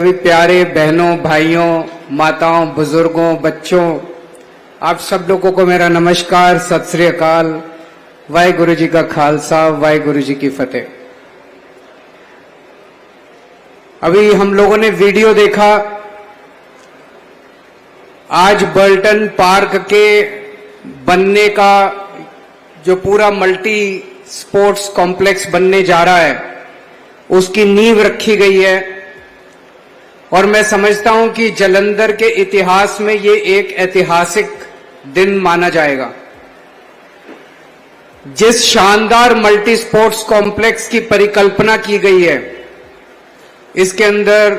सभी प्यारे बहनों, भाइयों, माताओं, बुजुर्गों, बच्चों, आप सब लोगों को मेरा नमस्कार, सत श्री अकाल, वाहेगुरु जी का खालसा, वाहेगुरु जी की फतेह। अभी हम लोगों ने वीडियो देखा, आज बर्टन पार्क के बनने का जो पूरा मल्टी स्पोर्ट्स कॉम्प्लेक्स बनने जा रहा है, उसकी नींव रखी गई है। और मैं समझता हूं कि जालंधर के इतिहास में ये एक ऐतिहासिक दिन माना जाएगा। जिस शानदार मल्टी स्पोर्ट्स कॉम्प्लेक्स की परिकल्पना की गई है, इसके अंदर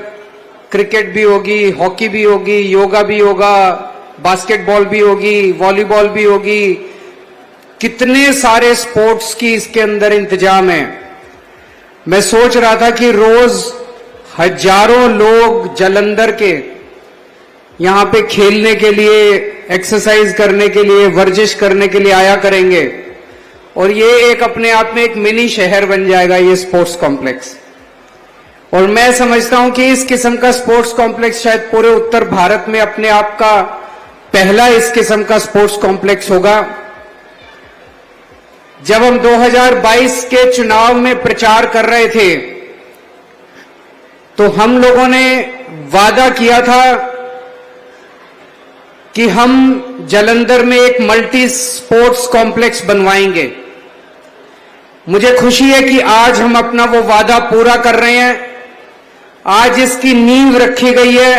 क्रिकेट भी होगी, हॉकी भी होगी, योगा भी होगा, बास्केटबॉल भी होगी, वॉलीबॉल भी होगी, कितने सारे स्पोर्ट्स की इसके अंदर इंतजाम है। मैं सोच रहा था कि रोज हजारों लोग जालंधर के यहां पे खेलने के लिए, एक्सरसाइज करने के लिए, वर्जिश करने के लिए आया करेंगे और ये एक अपने आप में एक मिनी शहर बन जाएगा, ये स्पोर्ट्स कॉम्प्लेक्स। और मैं समझता हूं कि इस किस्म का स्पोर्ट्स कॉम्प्लेक्स शायद पूरे उत्तर भारत में अपने आप का पहला इस किस्म का स्पोर्ट्स कॉम्प्लेक्स होगा। जब हम 2022 के चुनाव में प्रचार कर रहे थे, तो हम लोगों ने वादा किया था कि हम जालंधर में एक मल्टी स्पोर्ट्स कॉम्प्लेक्स बनवाएंगे। मुझे खुशी है कि आज हम अपना वो वादा पूरा कर रहे हैं। आज इसकी नींव रखी गई है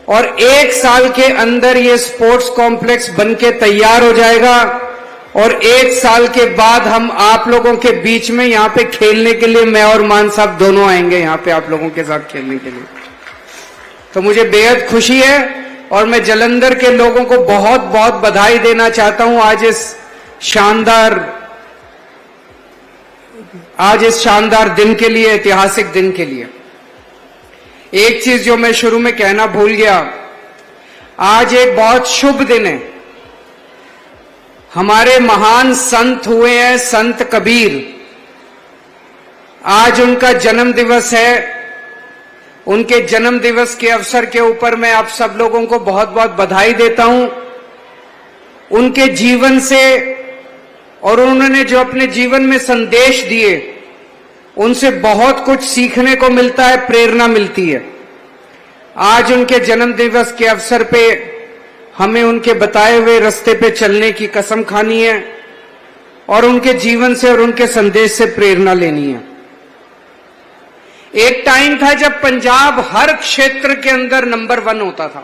और 1 साल के अंदर ये स्पोर्ट्स कॉम्प्लेक्स बनके तैयार हो जाएगा और 1 साल के बाद हम आप लोगों के बीच में यहां पे खेलने के लिए, मैं और मान साहब दोनों आएंगे यहां पे आप लोगों के साथ खेलने के लिए। तो मुझे बेहद खुशी है और मैं जालंधर के लोगों को बहुत बहुत बधाई देना चाहता हूं आज इस शानदार दिन के लिए, ऐतिहासिक दिन के लिए। एक चीज जो मैं शुरू में कहना भूल गया, आज एक बहुत शुभ दिन है। हमारे महान संत हुए हैं, संत कबीर। आज उनका जन्म दिवस है। उनके जन्म दिवस के अवसर के ऊपर मैं आप सब लोगों को बहुत बहुत बधाई देता हूं। उनके जीवन से और उन्होंने जो अपने जीवन में संदेश दिए, उनसे बहुत कुछ सीखने को मिलता है, प्रेरणा मिलती है। आज उनके जन्म दिवस के अवसर पे हमें उनके बताए हुए रास्ते पे चलने की कसम खानी है और उनके जीवन से और उनके संदेश से प्रेरणा लेनी है। एक टाइम था जब पंजाब हर क्षेत्र के अंदर नंबर 1 होता था।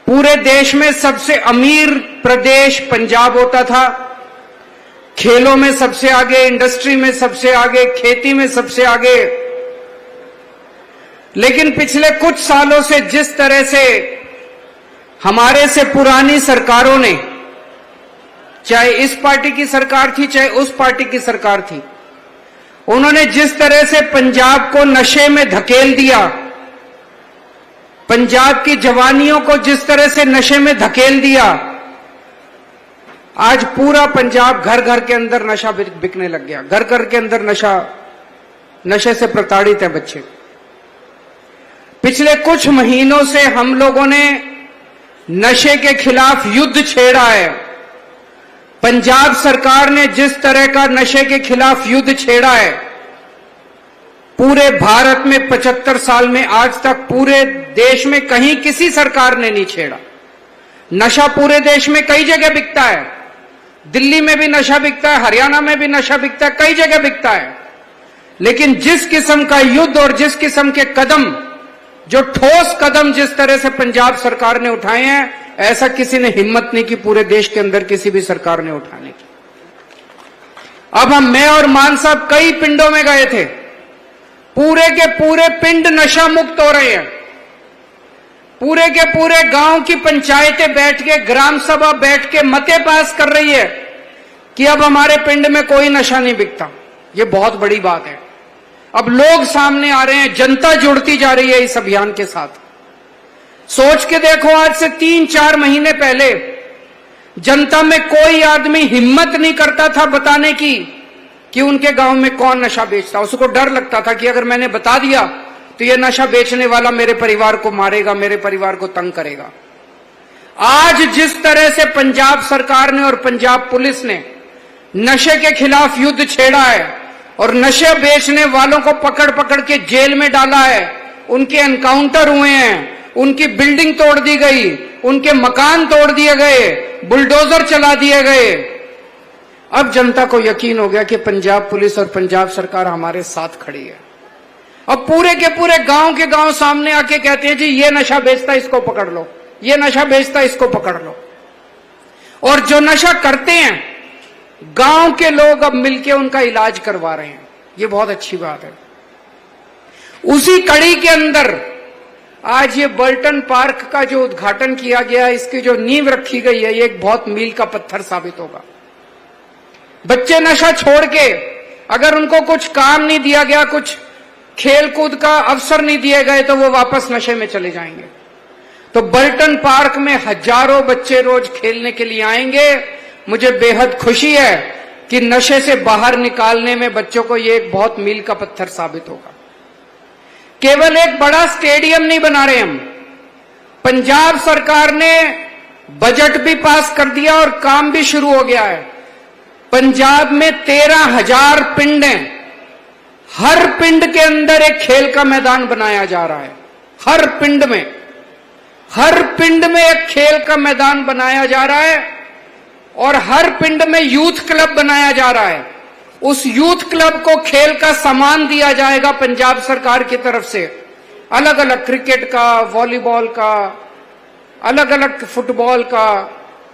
पूरे देश में सबसे अमीर प्रदेश पंजाब होता था। खेलों में सबसे आगे, इंडस्ट्री में सबसे आगे, खेती में सबसे आगे। लेकिन पिछले कुछ सालों से जिस तरह से हमारे से पुरानी सरकारों ने, चाहे इस पार्टी की सरकार थी, चाहे उस पार्टी की सरकार थी, उन्होंने जिस तरह से पंजाब को नशे में धकेल दिया, पंजाब की जवानियों को जिस तरह से नशे में धकेल दिया, आज पूरा पंजाब घर घर के अंदर नशा बिकने लग गया। घर घर के अंदर नशे से प्रताड़ित है बच्चे। पिछले कुछ महीनों से हम लोगों ने नशे के खिलाफ युद्ध छेड़ा है। पंजाब सरकार ने जिस तरह का नशे के खिलाफ युद्ध छेड़ा है, पूरे भारत में 75 साल में आज तक पूरे देश में कहीं किसी सरकार ने नहीं छेड़ा। नशा पूरे देश में कई जगह बिकता है। दिल्ली में भी नशा बिकता है, हरियाणा में भी नशा बिकता है, कई जगह बिकता है। लेकिन जिस किस्म का युद्ध और जिस किस्म के कदम, जो ठोस कदम जिस तरह से पंजाब सरकार ने उठाए हैं, ऐसा किसी ने हिम्मत नहीं की पूरे देश के अंदर किसी भी सरकार ने उठाने की। अब मैं और मान साहब कई पिंडों में गए थे। पूरे के पूरे पिंड नशा मुक्त हो रहे हैं। पूरे के पूरे गांव की पंचायतें बैठ के, ग्राम सभा बैठ के मते पास कर रही है कि अब हमारे पिंड में कोई नशा नहीं बिकता। ये बहुत बड़ी बात है। अब लोग सामने आ रहे हैं, जनता जुड़ती जा रही है इस अभियान के साथ। सोच के देखो, आज से 3-4 महीने पहले जनता में कोई आदमी हिम्मत नहीं करता था बताने की कि उनके गांव में कौन नशा बेचता। उसको डर लगता था कि अगर मैंने बता दिया तो ये नशा बेचने वाला मेरे परिवार को मारेगा, मेरे परिवार को तंग करेगा। आज जिस तरह से पंजाब सरकार ने और पंजाब पुलिस ने नशे के खिलाफ युद्ध छेड़ा है और नशे बेचने वालों को पकड़ पकड़ के जेल में डाला है, उनके एनकाउंटर हुए हैं, उनकी बिल्डिंग तोड़ दी गई, उनके मकान तोड़ दिए गए, बुलडोजर चला दिए गए। अब जनता को यकीन हो गया कि पंजाब पुलिस और पंजाब सरकार हमारे साथ खड़ी है। अब पूरे के पूरे गांव के गांव सामने आके कहते हैं जी ये नशा बेचता इसको पकड़ लो, ये नशा बेचता इसको पकड़ लो। और जो नशा करते हैं गांव के लोग अब मिलके उनका इलाज करवा रहे हैं, ये बहुत अच्छी बात है। उसी कड़ी के अंदर आज ये बर्टन पार्क का जो उद्घाटन किया गया, इसकी जो नींव रखी गई है, ये एक बहुत मील का पत्थर साबित होगा। बच्चे नशा छोड़ के अगर उनको कुछ काम नहीं दिया गया, कुछ खेल कूद का अवसर नहीं दिए गए, तो वो वापस नशे में चले जाएंगे। तो बर्टन पार्क में हजारों बच्चे रोज खेलने के लिए आएंगे। मुझे बेहद खुशी है कि नशे से बाहर निकालने में बच्चों को ये एक बहुत मील का पत्थर साबित होगा। केवल एक बड़ा स्टेडियम नहीं बना रहे हम, पंजाब सरकार ने बजट भी पास कर दिया और काम भी शुरू हो गया है। पंजाब में 13,000 पिंड हैं, हर पिंड के अंदर एक खेल का मैदान बनाया जा रहा है। हर पिंड में एक खेल का मैदान बनाया जा रहा है और हर पिंड में यूथ क्लब बनाया जा रहा है। उस यूथ क्लब को खेल का सामान दिया जाएगा पंजाब सरकार की तरफ से, अलग अलग क्रिकेट का, वॉलीबॉल का, अलग अलग फुटबॉल का,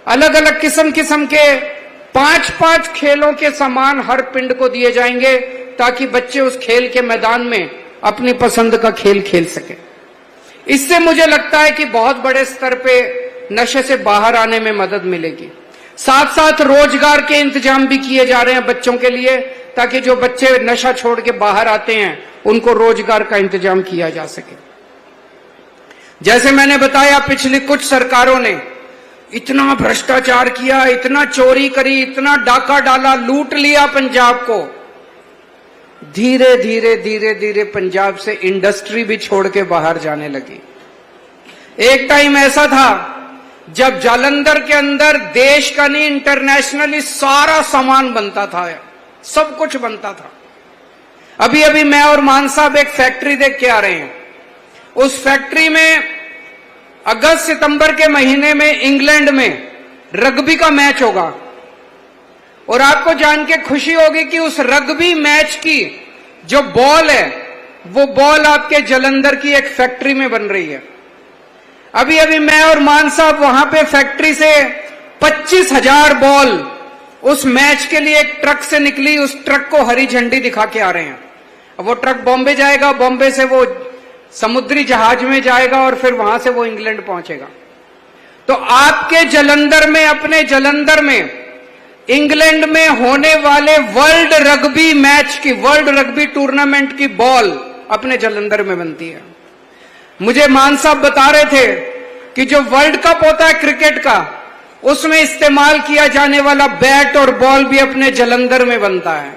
अलग अलग किस्म किस्म के 5-5 खेलों के सामान हर पिंड को दिए जाएंगे ताकि बच्चे उस खेल के मैदान में अपनी पसंद का खेल खेल सके। इससे मुझे लगता है कि बहुत बड़े स्तर पे नशे से बाहर आने में मदद मिलेगी। साथ साथ रोजगार के इंतजाम भी किए जा रहे हैं बच्चों के लिए, ताकि जो बच्चे नशा छोड़ के बाहर आते हैं उनको रोजगार का इंतजाम किया जा सके। जैसे मैंने बताया, पिछली कुछ सरकारों ने इतना भ्रष्टाचार किया, इतना चोरी करी, इतना डाका डाला, लूट लिया पंजाब को। धीरे धीरे पंजाब से इंडस्ट्री भी छोड़ के बाहर जाने लगी। एक टाइम ऐसा था जब जालंधर के अंदर देश का नहीं, इंटरनेशनली सारा सामान बनता था, सब कुछ बनता था। अभी अभी मैं और मान साहब एक फैक्ट्री देख के आ रहे हैं। उस फैक्ट्री में अगस्त सितंबर के महीने में इंग्लैंड में रग्बी का मैच होगा और आपको जान के खुशी होगी कि उस रग्बी मैच की जो बॉल है, वो बॉल आपके जालंधर की एक फैक्ट्री में बन रही है। अभी अभी मैं और मान साहब वहां पे फैक्ट्री से 25,000 बॉल उस मैच के लिए एक ट्रक से निकली, उस ट्रक को हरी झंडी दिखा के आ रहे हैं। अब वो ट्रक बॉम्बे जाएगा, बॉम्बे से वो समुद्री जहाज में जाएगा और फिर वहां से वो इंग्लैंड पहुंचेगा। तो आपके जालंधर में, अपने जालंधर में इंग्लैंड में होने वाले वर्ल्ड रग्बी मैच की, वर्ल्ड रग्बी टूर्नामेंट की बॉल अपने जालंधर में बनती है। मुझे मान साहब बता रहे थे कि जो वर्ल्ड कप होता है क्रिकेट का, उसमें इस्तेमाल किया जाने वाला बैट और बॉल भी अपने जालंधर में बनता है।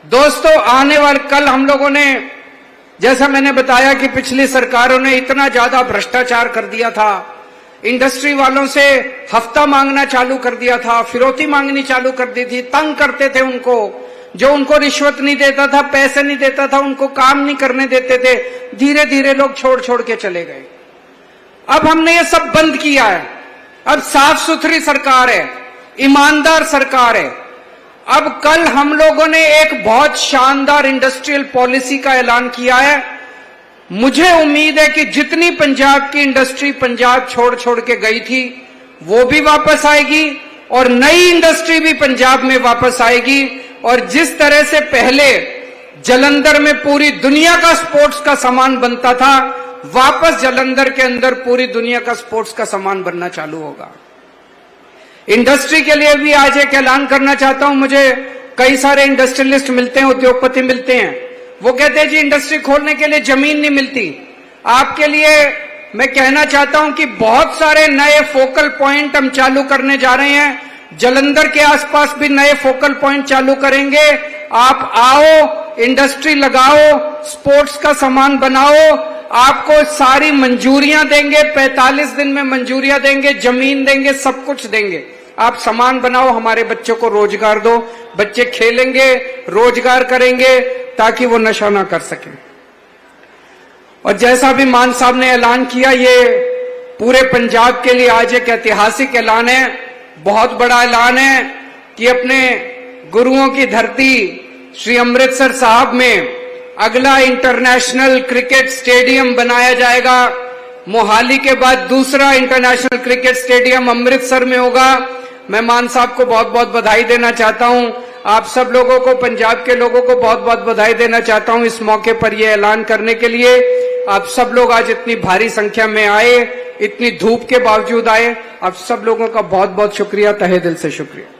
दोस्तों, आने वाले कल हम लोगों ने, जैसा मैंने बताया कि पिछली सरकारों ने इतना ज्यादा भ्रष्टाचार कर दिया था, इंडस्ट्री वालों से हफ्ता मांगना चालू कर दिया था, फिरौती मांगनी चालू कर दी थी, तंग करते थे उनको। जो उनको रिश्वत नहीं देता था, पैसे नहीं देता था, उनको काम नहीं करने देते थे। धीरे धीरे लोग छोड़ छोड़ के चले गए। अब हमने ये सब बंद किया है। अब साफ सुथरी सरकार है, ईमानदार सरकार है। अब कल हम लोगों ने एक बहुत शानदार इंडस्ट्रियल पॉलिसी का ऐलान किया है। मुझे उम्मीद है कि जितनी पंजाब की इंडस्ट्री पंजाब छोड़ छोड़ के गई थी, वो भी वापस आएगी और नई इंडस्ट्री भी पंजाब में वापस आएगी। और जिस तरह से पहले जालंधर में पूरी दुनिया का स्पोर्ट्स का सामान बनता था, वापस जालंधर के अंदर पूरी दुनिया का स्पोर्ट्स का सामान बनना चालू होगा। इंडस्ट्री के लिए भी आज एक ऐलान करना चाहता हूं। मुझे कई सारे इंडस्ट्रियलिस्ट मिलते हैं, उद्योगपति मिलते हैं, वो कहते हैं जी इंडस्ट्री खोलने के लिए जमीन नहीं मिलती। आपके लिए मैं कहना चाहता हूं कि बहुत सारे नए फोकल पॉइंट हम चालू करने जा रहे हैं। जालंधर के आसपास भी नए फोकल पॉइंट चालू करेंगे। आप आओ, इंडस्ट्री लगाओ, स्पोर्ट्स का सामान बनाओ, आपको सारी मंजूरियां देंगे, 45 दिन में मंजूरियां देंगे, जमीन देंगे, सब कुछ देंगे। आप सामान बनाओ, हमारे बच्चों को रोजगार दो, बच्चे खेलेंगे, रोजगार करेंगे, ताकि वो नशा ना कर सकें। और जैसा भी मान साहब ने ऐलान किया, ये पूरे पंजाब के लिए आज एक ऐतिहासिक ऐलान है, बहुत बड़ा ऐलान है कि अपने गुरुओं की धरती श्री अमृतसर साहब में अगला इंटरनेशनल क्रिकेट स्टेडियम बनाया जाएगा। मोहाली के बाद दूसरा इंटरनेशनल क्रिकेट स्टेडियम अमृतसर में होगा। मैं मान साहब को बहुत बहुत बधाई देना चाहता हूं। आप सब लोगों को, पंजाब के लोगों को बहुत बहुत बधाई देना चाहता हूं इस मौके पर यह ऐलान करने के लिए। आप सब लोग आज इतनी भारी संख्या में आए, इतनी धूप के बावजूद आए, आप सब लोगों का बहुत बहुत शुक्रिया, तहे दिल से शुक्रिया।